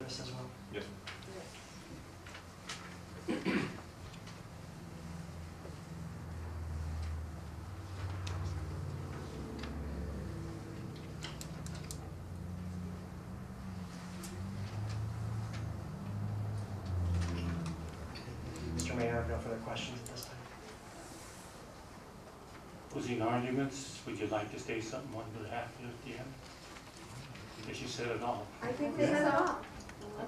this as well. Yes. Mr. Mayor, I have no further questions at this time. Closing arguments, would you like to say something on behalf of the end? I guess you said it all. I think they said it all.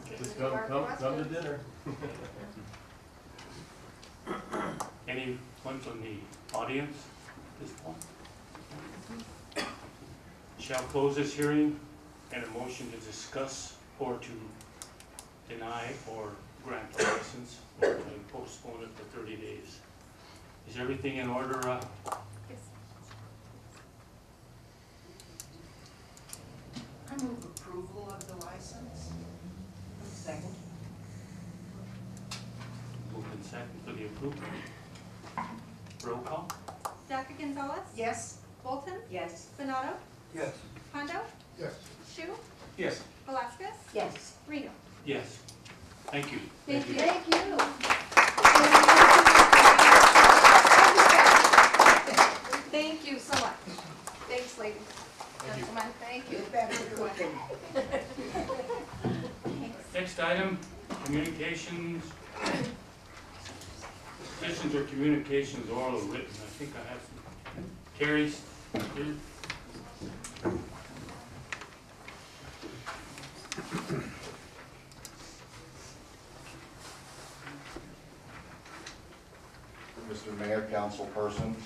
Okay. Just come to dinner. Anyone from the audience at this point? Shall close this hearing and a motion to discuss or to deny or grant a license or to postpone it for 30 days. Is everything in order? Yes. I move approval of the license. Second. Moved and second for the approval. Roll call? Dr. Gonzalez? Yes. Bolton? Yes. Donato? Yes. Hondo? Yes. Shu? Yes. Velasquez? Yes. Reno? Yes. Thank you. Thank you. Thank you. Thank you so much. Thanks, ladies. Gentlemen, thank you. Next item, communications. Petitions or communications, oral or written. I think I have some. Carrie's here. Mr. Mayor, council persons.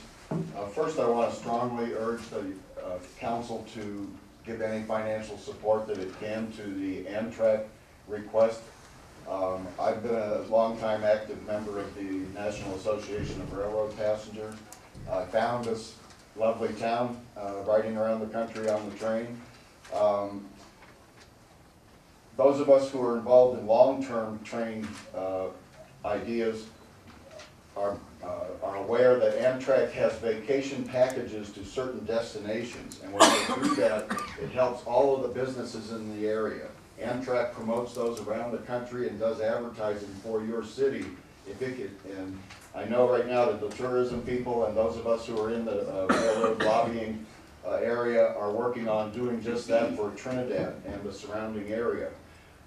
First, I want to strongly urge the council to give any financial support that it can to the Amtrak request. I've been a longtime active member of the National Association of Railroad Passengers. I found this lovely town riding around the country on the train. Those of us who are involved in long-term train ideas are aware that Amtrak has vacation packages to certain destinations, and when they do that, it helps all of the businesses in the area. Amtrak promotes those around the country and does advertising for your city. If it could, and I know right now that the tourism people and those of us who are in the railroad lobbying area are working on doing just that for Trinidad and the surrounding area.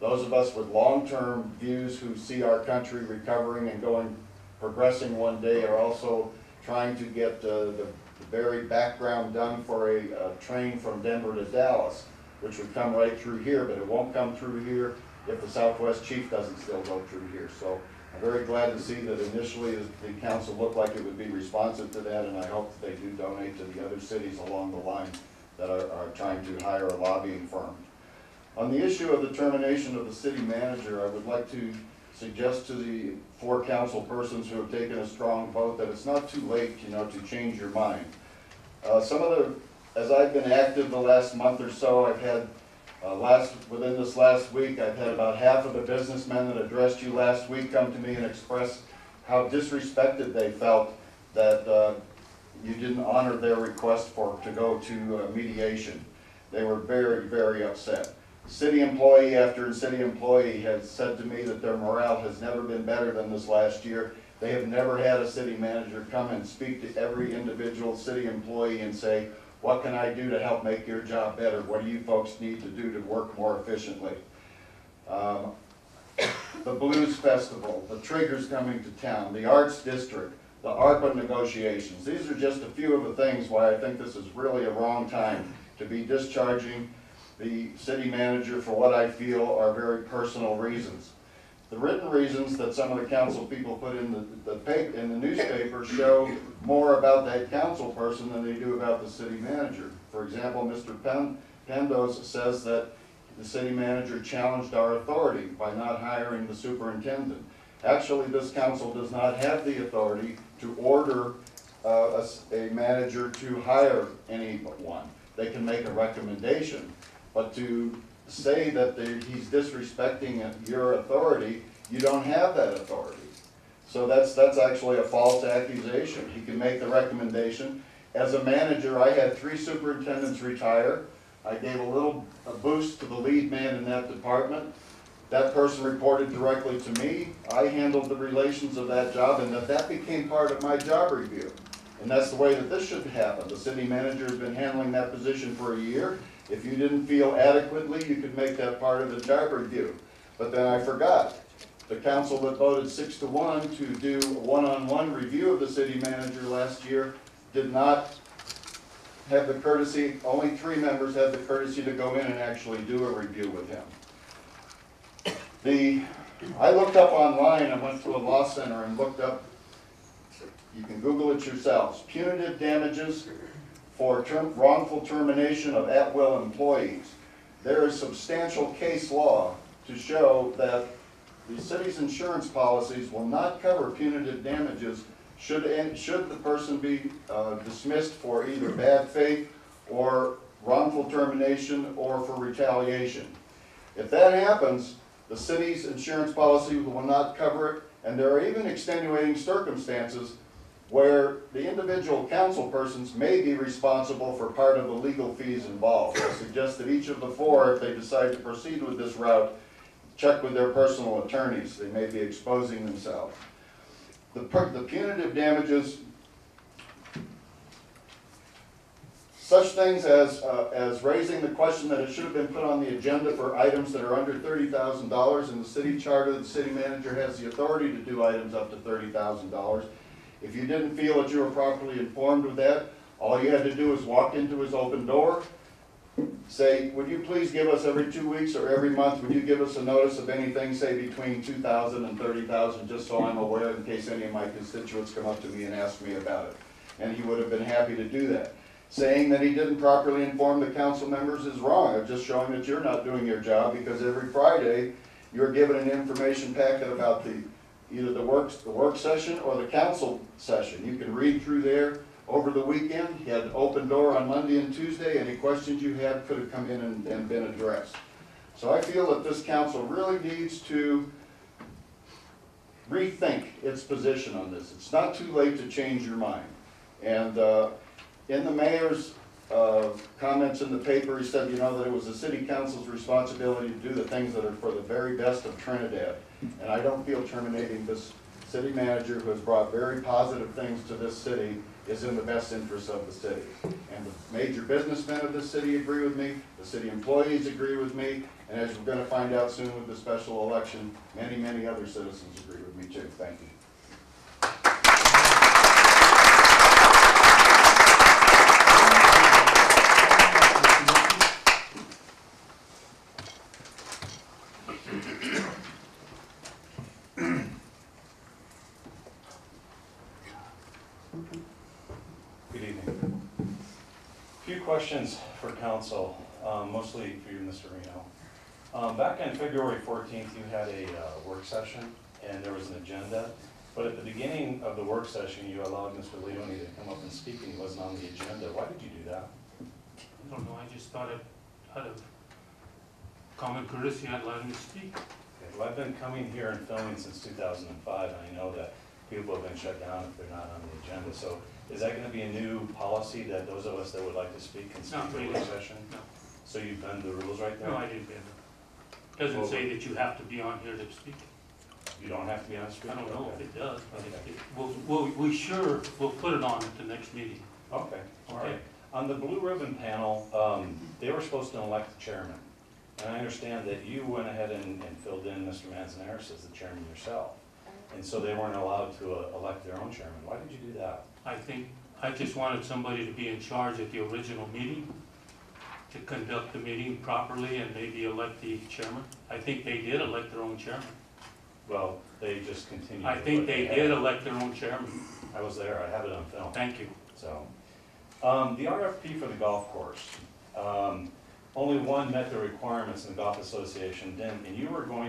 Those of us with long-term views who see our country recovering and progressing one day are also trying to get the very background done for a train from Denver to Dallas, which would come right through here, but it won't come through here if the Southwest Chief doesn't still go through here. So I'm very glad to see that initially the council looked like it would be responsive to that, and I hope that they do donate to the other cities along the line that are trying to hire a lobbying firm. On the issue of the termination of the city manager, I would like to suggest to the 4 council persons who have taken a strong vote that it's not too late, to change your mind. As I've been active the last month or so, I've had within this last week, I've had about half of the businessmen that addressed you last week come to me and express how disrespected they felt that you didn't honor their request to go to mediation. They were very, very upset. City employee after city employee has said to me that their morale has never been better than this last year. They have never had a city manager come and speak to every individual city employee and say, what can I do to help make your job better? What do you folks need to do to work more efficiently? The Blues Festival, the Triggers coming to town, the Arts District, the ARPA negotiations. These are just a few of the things why I think this is really a wrong time to be discharging the city manager for what I feel are very personal reasons. The written reasons that some of the council people put in the newspaper show more about that council person than they do about the city manager. For example, Mr. Pendos says that the city manager challenged our authority by not hiring the superintendent. Actually, this council does not have the authority to order a manager to hire anyone. They can make a recommendation. But to say that he's disrespecting your authority, you don't have that authority. So that's actually a false accusation. He can make the recommendation. As a manager, I had 3 superintendents retire. I gave a boost to the lead man in that department. That person reported directly to me. I handled the relations of that job, and that became part of my job review. And that's the way that this should happen. The city manager has been handling that position for a year. If you didn't feel adequately, you could make that part of the job review. But then I forgot. The council that voted 6-1 to do a one-on-one review of the city manager last year did not have the courtesy, only 3 members had the courtesy to go in and actually do a review with him. I looked up online, I went to a law center and looked up, you can Google it yourselves, punitive damages for wrongful termination of at-will employees. There is substantial case law to show that the city's insurance policies will not cover punitive damages should the person be dismissed for either bad faith or wrongful termination or for retaliation. If that happens, the city's insurance policy will not cover it, and there are even extenuating circumstances where the individual council persons may be responsible for part of the legal fees involved. I suggest that each of the 4, if they decide to proceed with this route, check with their personal attorneys. They may be exposing themselves. The punitive damages, such things as raising the question that it should have been put on the agenda for items that are under $30,000. In the city charter, the city manager has the authority to do items up to $30,000. If you didn't feel that you were properly informed of that, all you had to do was walk into his open door, say, would you please give us every 2 weeks or every month, would you give us a notice of anything, say between $2,000 and $30,000, just so I'm aware in case any of my constituents come up to me and ask me about it. And he would have been happy to do that. Saying that he didn't properly inform the council members is wrong. I'm just showing that you're not doing your job, because every Friday you're given an information packet about either the work session or the council session. You can read through there over the weekend. He had an open door on Monday and Tuesday. Any questions you had could have come in and been addressed. So I feel that this council really needs to rethink its position on this. It's not too late to change your mind. And in the mayor's comments in the paper, he said, that it was the city council's responsibility to do the things that are for the very best of Trinidad. And I don't feel terminating this city manager, who has brought very positive things to this city, is in the best interest of the city. And the major businessmen of this city agree with me, the city employees agree with me, and as we're going to find out soon with the special election, many, many other citizens agree with me too. Thank you. Good evening. A few questions for council, mostly for you, Mr. Reno. Back on February 14th, you had a work session, and there was an agenda. But at the beginning of the work session, you allowed Mr. Leone to come up and speak, and he wasn't on the agenda. Why did you do that? I don't know, I just thought it out of common courtesy, I'd let him speak. Okay, well, I've been coming here and filming since 2005, and I know that people have been shut down if they're not on the agenda. So is that going to be a new policy that those of us that would like to speak can speak Not in the really. work session? No. So you've bent the rules right there? No, I didn't bend it. Doesn't say that you have to be on here to speak. You don't have to be on the screen? I don't know if Okay. it does, but Okay. we'll put it on at the next meeting. Okay, all Okay. right. On the blue ribbon panel, they were supposed to elect the chairman. And I understand that you went ahead and filled in Mr. Manzanares as the chairman yourself. And so they weren't allowed to elect their own chairman. Why did you do that? I just wanted somebody to be in charge at the original meeting, to conduct the meeting properly and maybe elect the chairman. I think they did elect their own chairman. Well, they just continued. I with think what they had. did elect their own chairman. I was there, I have it on film. Thank you. So, the RFP for the golf course, only one met the requirements, and the golf association didn't, and you were going